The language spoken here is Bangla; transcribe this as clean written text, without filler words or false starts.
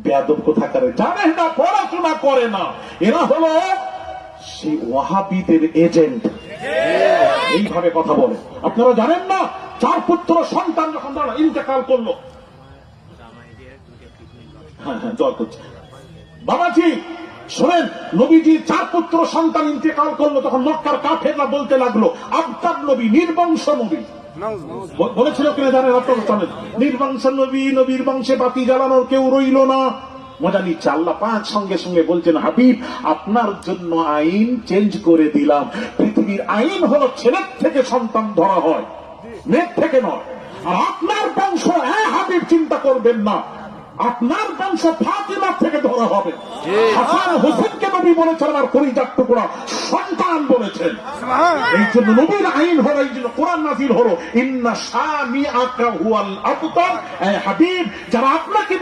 বেয়াদব কোথাকার, জানে না, পড়াশোনা করে না, এরা হলো সেই ওয়াহাবিদের এজেন্ট। এইভাবে কথা বলে। আপনারা জানেন না, 4 পুত্র সন্তান যখন তারা ইন্তেকাল করলো, দোয়া করছে বাবাজি, শোনেন, নবীজির 4 পুত্র সন্তান ইন্তেকাল করলো, তখন মক্কার কাফেররা বলতে লাগলো আবতার নবী, নির্বংশ নবী। বলেছিল কিনা জানেন আপনারা? জানেন, নির্বংশ নবী, নবীর বংশে বাতি জ্বালানোর কেউ রইল না। মজা নিচ্ছে। আল্লাহ পাক সঙ্গে সঙ্গে বলছেন, হাবিব আপনার জন্য আইন চেঞ্জ করে দিলাম। পৃথিবীর আইন হলো ছেলের থেকে সন্তান ধরা হয়, মেয়ের থেকে নয়। আর আপনার বংশ, হ্যাঁ হাবিব চিন্তা করবেন না, আপনার বংশ ফাতিমা থেকে ধরা হবে। হাসান হোসেনকে নবী বলেছেন আমার কলিজার টুকরা সন্তান বলেছেন। এই জন্য নবীর আইন হলো, এই জন্য কোরআন নাযিল হলো, ইন্না শামিআকা হুয়াল আবতার। হাবিব, যারা আপনাকে